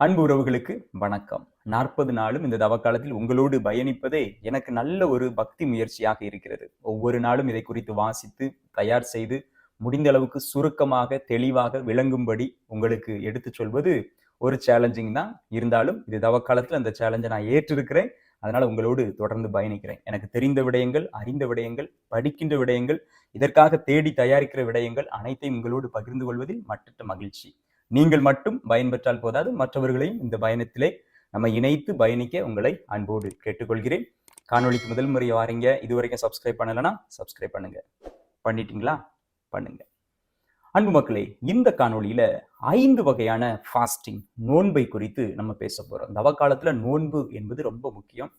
அன்பு உறவுகளுக்கு வணக்கம். 40 நாளும் இந்த தவக்காலத்தில் உங்களோடு பயணிப்பதே எனக்கு நல்ல ஒரு பக்தி முயற்சியாக இருக்கிறது. ஒவ்வொரு நாளும் இதை குறித்து வாசித்து, தயார் செய்து, முடிந்த அளவுக்கு சுருக்கமாக, தெளிவாக விளங்கும்படி உங்களுக்கு எடுத்துச் சொல்வது ஒரு சேலஞ்சிங் தான். இருந்தாலும் இது தவக்காலத்தில் அந்த சேலஞ்சை நான் ஏற்றிருக்கிறேன். அதனால உங்களோடு தொடர்ந்து பயணிக்கிறேன். எனக்கு தெரிந்த விடயங்கள், அறிந்த விடயங்கள், படிக்கின்ற விடயங்கள், இதற்காக தேடி தயாரிக்கிற விடயங்கள் அனைத்தையும் உங்களோடு பகிர்ந்து கொள்வதில் மட்டற்ற மகிழ்ச்சி. நீங்கள் மட்டும் பயன்பெற்றால் போதாது, மற்றவர்களையும் இந்த பயணத்திலே நம்ம இணைத்து பயணிக்க உங்களை அன்போடு கேட்டுக்கொள்கிறேன். காணொளிக்கு முதல் முறை வாரீங்க, இதுவரைக்கும் சப்ஸ்கிரைப் பண்ணலைன்னா சப்ஸ்கிரைப் பண்ணுங்க. பண்ணிட்டீங்களா? பண்ணுங்க. அன்பு மக்களே, இந்த காணொளியில 5 வகையான ஃபாஸ்டிங், நோன்பை குறித்து நம்ம பேச போறோம். தவக்காலத்துல நோன்பு என்பது ரொம்ப முக்கியம்.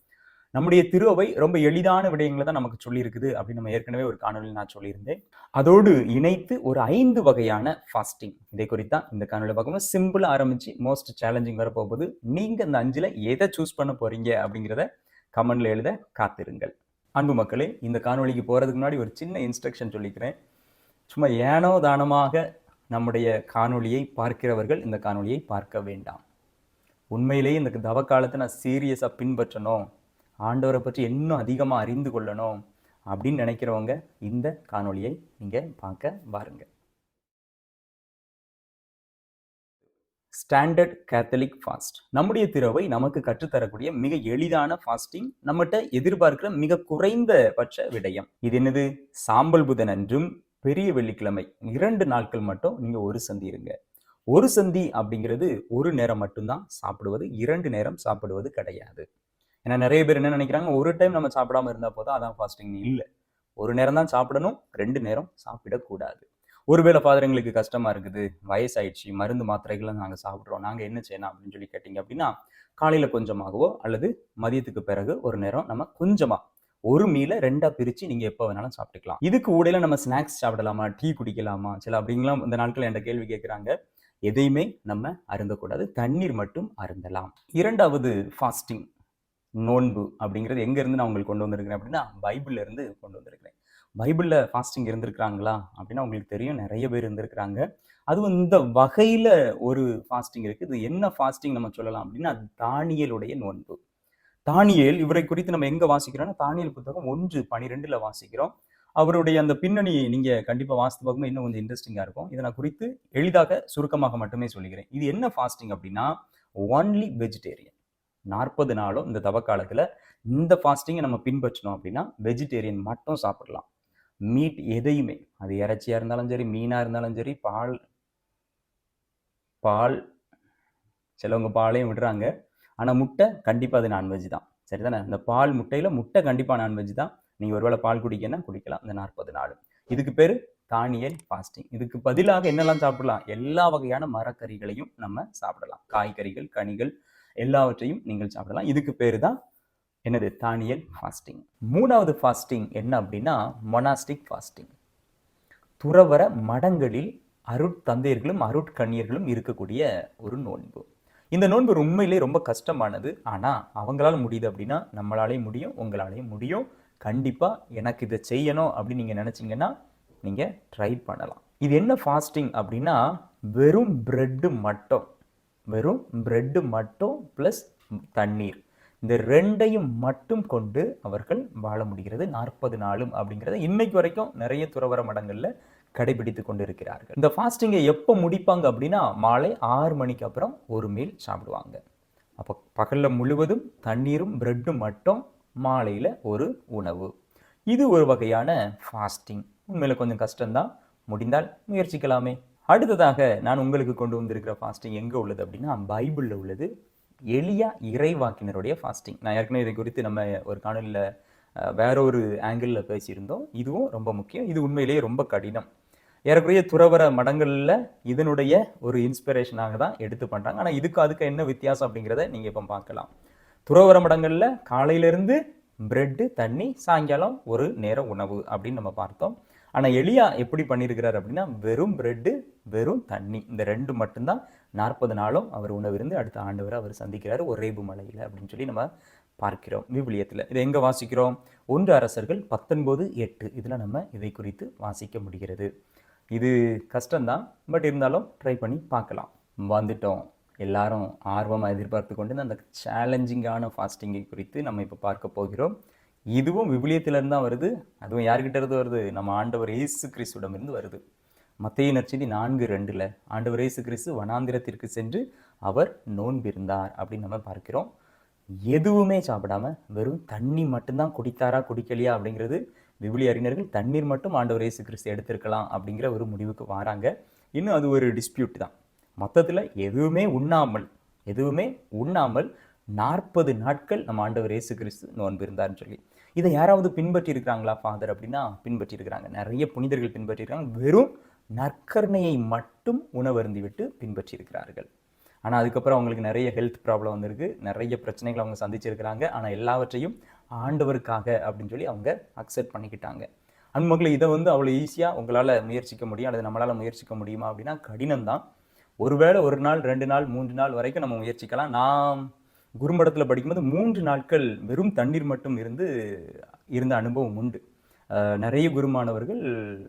நம்முடைய திருவை ரொம்ப எளிதான விடயங்களை தான் நமக்கு சொல்லியிருக்குது அப்படின்னு நம்ம ஏற்கனவே ஒரு காணொலியில் நான் சொல்லியிருந்தேன். அதோடு இணைத்து ஒரு 5 வகையான ஃபாஸ்டிங், இதை குறித்தான் இந்த காணொலி பார்க்கும்போது சிம்பிளா ஆரம்பிச்சு மோஸ்ட் சேலஞ்சிங் வரப்போகுது. நீங்க இந்த 5ல எதை சூஸ் பண்ண போறீங்க அப்படிங்கிறத கமெண்ட்ல எழுத காத்திருங்கள். அன்பு மக்களே, இந்த காணொலிக்கு போறதுக்கு முன்னாடி ஒரு சின்ன இன்ஸ்ட்ரக்ஷன் சொல்லிக்கிறேன். சும்மா ஏனோ தானமாக நம்முடைய காணொலியை பார்க்கிறவர்கள் இந்த காணொலியை பார்க்க வேண்டாம். உண்மையிலேயே இந்த தவக்காலத்தை நான் சீரியஸாக பின்பற்றணும், ஆண்டவரை பற்றி இன்னும் அதிகமாக அறிந்து கொள்ளணும் அப்படின்னு நினைக்கிறவங்க இந்த காணொலியை நீங்கள் பார்க்க பாருங்க. ஸ்டாண்டர்ட் கேத்தலிக் ஃபாஸ்ட், நம்முடைய திருவை நமக்கு கற்றுத்தரக்கூடிய மிக எளிதான ஃபாஸ்டிங், நம்மகிட்ட எதிர்பார்க்கிற மிக குறைந்தபட்ச விடயம். இது என்னது? சாம்பல் புதன் அன்றும் பெரிய வெள்ளிக்கிழமை 2 நாட்கள் மட்டும் நீங்க ஒரு சந்தி இருங்க. ஒரு சந்தி அப்படிங்கிறது ஒரு நேரம் மட்டும்தான் சாப்பிடுவது, 2 நேரம் சாப்பிடுவது கிடையாது. ஏன்னா நிறைய பேர் என்ன நினைக்கிறாங்க, ஒரு டைம் நம்ம சாப்பிடாம இருந்தா போதும் அதான் ஃபாஸ்டிங். இல்லை, ஒரு நேரம் தான் சாப்பிடணும், 2 நேரம் சாப்பிடக்கூடாது. ஒருவேளை ஃபாதர் எங்களுக்கு கஷ்டமா இருக்குது, வயசாயிடுச்சு, மருந்து மாத்திரைகள்லாம் நாங்கள் சாப்பிட்றோம், நாங்கள் என்ன செய்யணும் அப்படின்னு சொல்லி கேட்டீங்க அப்படின்னா, காலையில கொஞ்சமாகவோ அல்லது மதியத்துக்கு பிறகு ஒரு நேரம் நம்ம கொஞ்சமா ஒரு மீலை 2ஆ பிரிச்சு நீங்க எப்போ வேணாலும் சாப்பிட்டுக்கலாம். இதுக்கு ஊடையில நம்ம ஸ்நாக்ஸ் சாப்பிடலாமா, டீ குடிக்கலாமா, சில அப்படிங்கலாம் இந்த நாட்கள் என்ற கேள்வி கேட்குறாங்க. எதையுமே நம்ம அருந்தக்கூடாது, தண்ணீர் மட்டும் அருந்தலாம். 2வது ஃபாஸ்டிங், நோன்பு அப்படிங்கிறது எங்க இருந்து நான் உங்களுக்கு கொண்டு வந்திருக்கிறேன் அப்படின்னா, பைபிள்ல இருந்து கொண்டு வந்திருக்கிறேன். பைபிள்ல ஃபாஸ்டிங் இருந்திருக்கிறாங்களா அப்படின்னா உங்களுக்கு தெரியும், நிறைய பேர் இருந்திருக்கிறாங்க. அதுவும் இந்த வகையில ஒரு ஃபாஸ்டிங் இருக்கு. இது என்ன ஃபாஸ்டிங் நம்ம சொல்லலாம் அப்படின்னா, தானியேலுடைய நோன்பு. தானியேல், இவரை குறித்து நம்ம எங்க வாசிக்கிறோம்னா, தானியேல் புத்தகம் 1:12 வாசிக்கிறோம். அவருடைய அந்த பின்னணியை நீங்க கண்டிப்பா வாசித்து பார்க்கும்போது இன்னும் கொஞ்சம் இன்ட்ரெஸ்டிங்கா இருக்கும். இதை நான் குறித்து எளிதாக சுருக்கமாக மட்டுமே சொல்லிக்கிறேன். இது என்ன ஃபாஸ்டிங் அப்படின்னா, ஒன்லி வெஜிடேரியன். 40 நாளும் இந்த தவக்காலத்துல இந்த ஃபாஸ்டிங்கை நம்ம பின்பற்றணும் அப்படின்னா வெஜிடேரியன் மட்டும் சாப்பிடலாம். மீட் எதையுமே, அது இறைச்சியா இருந்தாலும் சரி, மீனா இருந்தாலும் சரி, பால் சிலவங்க பாலையும் விடுறாங்க. ஆனா முட்டை கண்டிப்பா அது நான்வெஜ் தான், சரிதானே? இந்த பால் முட்டையில முட்டை கண்டிப்பா நான்வெஜ் தான். நீங்க ஒருவேளை பால் குடிக்கன்னா குடிக்கலாம் இந்த 40 நாள். இதுக்கு பேரு தானியல் ஃபாஸ்டிங். இதுக்கு பதிலாக என்னெல்லாம் சாப்பிடலாம்? எல்லா வகையான மரக்கறிகளையும் நம்ம சாப்பிடலாம். காய்கறிகள், கனிகள் எல்லாவற்றையும் நீங்கள் சாப்பிடலாம். இதுக்கு பேரு தான் என்னது? Daniel fasting. 3வது ஃபாஸ்டிங் என்ன அப்படின்னா, மொனாஸ்டிக் ஃபாஸ்டிங். துறவற மடங்களில் அருட்தந்தையர்களும் அருட்கண்ணியர்களும் இருக்கக்கூடிய ஒரு நோன்பு. இந்த நோன்பு உண்மையிலே ரொம்ப கஷ்டமானது. ஆனா அவங்களால முடியுது அப்படின்னா நம்மளாலே முடியும், உங்களாலேயும் முடியும். கண்டிப்பா எனக்கு இதை செய்யணும் அப்படின்னு நீங்க நினைச்சீங்கன்னா நீங்க ட்ரை பண்ணலாம். இது என்ன ஃபாஸ்டிங் அப்படின்னா, வெறும் பிரெட்டு மட்டும் பிளஸ் தண்ணீர், இந்த 2ஐயும் மட்டும் கொண்டு அவர்கள் வாழ முடிகிறது 40 நாளும் அப்படிங்கிறத இன்னைக்கு வரைக்கும் நிறைய துறவற மடங்கள்ல கடைபிடித்து கொண்டு இருக்கிறார்கள். இந்த ஃபாஸ்டிங்கை எப்போ முடிப்பாங்க அப்படின்னா, மாலை 6 மணிக்கு அப்புறம் ஒரு மீல் சாப்பிடுவாங்க. அப்போ பகல்ல முழுவதும் தண்ணீரும் பிரெட்டும் மட்டும், மாலையில ஒரு உணவு. இது ஒரு வகையான ஃபாஸ்டிங். உண்மையில கொஞ்சம் கஷ்டம்தான், முடிந்தால் முயற்சிக்கலாமே. அடுத்ததாக நான் உங்களுக்கு கொண்டு வந்திருக்கிற ஃபாஸ்டிங் எங்க உள்ளது அப்படின்னா, பைபிள்ல உள்ளது. எலியா இறைவாக்கினருடைய ஃபாஸ்டிங். நான் ஏற்கனவே இதை குறித்து நம்ம ஒரு காணொலியில் வேற ஒரு ஆங்கிளில் பேசியிருந்தோம். இதுவும் ரொம்ப முக்கியம். இது உண்மையிலேயே ரொம்ப கடினம். ஏறக்குறைய துறவற மடங்களில் இதனுடைய ஒரு இன்ஸ்பிரேஷனாக தான் எடுத்து பண்ணுறாங்க. ஆனால் அதுக்கு என்ன வித்தியாசம் அப்படிங்கிறத நீங்கள் இப்போ பார்க்கலாம். துறவற மடங்களில் காலையிலேருந்து பிரெட்டு, தண்ணி, சாயங்காலம் ஒரு நேர உணவு அப்படின்னு நம்ம பார்த்தோம். ஆனால் எலியா எப்படி பண்ணியிருக்கிறார் அப்படின்னா, வெறும் பிரெட்டு, வெறும் தண்ணி, இந்த 2 மட்டும்தான் 40 நாளும் அவர் உணவிருந்து அடுத்த ஆண்டவரை அவர் சந்திக்கிறார் ஒரேபு மலையில் அப்படின்னு சொல்லி நம்ம பார்க்கிறோம் விவிலியத்தில். இதை எங்கே வாசிக்கிறோம்? 1 அரசர்கள் 19:8 இதில் நம்ம இதை குறித்து வாசிக்க முடிகிறது. இது கஷ்டம்தான், பட் இருந்தாலும் ட்ரை பண்ணி பார்க்கலாம். வந்துட்டோம். எல்லாரும் ஆர்வமாக எதிர்பார்த்து கொண்டு அந்த சேலஞ்சிங்கான ஃபாஸ்டிங்கை குறித்து நம்ம இப்போ பார்க்க போகிறோம். இதுவும் விவிலியத்திலிருந்து தான் வருது. அதுவும் யார்கிட்ட இருந்து வருது? நம்ம ஆண்டவர் இயேசு கிறிஸ்துவிடமிருந்து வருது. மத்தேயு நற்செய்தி 4:2 ஆண்டவர் இயேசு கிறிஸ்து வனாந்திரத்திற்கு சென்று அவர் நோன்பிருந்தார் அப்படின்னு நம்ம பார்க்கிறோம். எதுவுமே சாப்பிடாம வெறும் தண்ணி மட்டும்தான் குடித்தாரா குடிக்கலையா அப்படிங்கிறது விவிலிய அறிஞர்கள் தண்ணீர் மட்டும் ஆண்டவர் இயேசு கிறிஸ்து எடுத்திருக்கலாம் அப்படிங்கிற ஒரு முடிவுக்கு வராங்க. இன்னும் அது ஒரு டிஸ்பியூட் தான். மொத்தத்தில் எதுவுமே உண்ணாமல் 40 நாட்கள் நம்ம ஆண்டவர் இயேசு கிறிஸ்து நோன்பு இருந்தார்னு சொல்லி இதை யாராவது பின்பற்றி இருக்கிறாங்களா ஃபாதர் அப்படின்னா பின்பற்றி இருக்கிறாங்க. நிறைய புனிதர்கள் பின்பற்றி இருக்காங்க. வெறும் நற்கருணையை மட்டும் உணவருந்தி விட்டு பின்பற்றி இருக்கிறார்கள். ஆனால் அதுக்கப்புறம் அவங்களுக்கு நிறைய ஹெல்த் ப்ராப்ளம் வந்திருக்கு, நிறைய பிரச்சனைகள் அவங்க சந்திச்சிருக்கிறாங்க. ஆனால் எல்லாவற்றையும் ஆண்டவருக்காக அப்படின்னு சொல்லி அவங்க அக்செப்ட் பண்ணிக்கிட்டாங்க. அன்பர்களே, இதை அவ்வளோ ஈஸியாக உங்களால் முயற்சிக்க முடியும் அல்லது நம்மளால் முயற்சிக்க முடியுமா அப்படின்னா கடினம்தான். ஒருவேளை 1 நாள் 2 நாள் 3 நாள் வரைக்கும் நம்ம முயற்சிக்கலாம். நான் குறும்படத்தில் படிக்கும்போது 3 நாட்கள் வெறும் தண்ணீர் மட்டும் இருந்த அனுபவம் உண்டு. நிறைய குருமானவர்கள்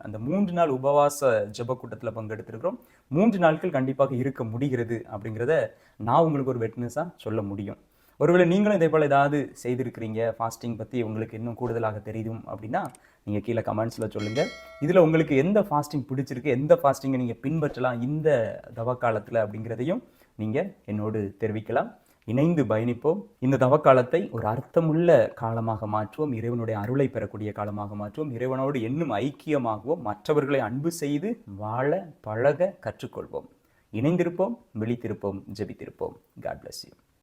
அந்த 3 நாள் உபவாச ஜெப கூட்டத்தில் பங்கெடுத்திருக்கிறோம். 3 நாட்கள் கண்டிப்பாக இருக்க முடிகிறது அப்படிங்கிறத நான் உங்களுக்கு ஒரு விட்னஸாக சொல்ல முடியும். ஒருவேளை நீங்களும் இதே போல் ஏதாவது செய்திருக்கிறீங்க, ஃபாஸ்டிங் பற்றி உங்களுக்கு இன்னும் கூடுதலாக தெரியும் அப்படின்னா நீங்கள் கீழே கமெண்ட்ஸில் சொல்லுங்கள். இதில் உங்களுக்கு எந்த ஃபாஸ்டிங் பிடிச்சிருக்கு, எந்த ஃபாஸ்டிங்கை நீங்கள் பின்பற்றலாம் இந்த தவக்காலத்தில் அப்படிங்கிறதையும் நீங்கள் என்னோடு தெரிவிக்கலாம். இணைந்து பயணிப்போம். இந்த தவக்காலத்தை ஒரு அர்த்தமுள்ள காலமாக மாற்றுவோம். இறைவனுடைய அருளை பெறக்கூடிய காலமாக மாற்றுவோம். இறைவனோடு இன்னும் ஐக்கியமாகுவோம். மற்றவர்களை அன்பு செய்து வாழ பழக கற்றுக்கொள்வோம். இணைந்திருப்போம், விழித்திருப்போம், ஜெபித்திருப்போம். God bless you.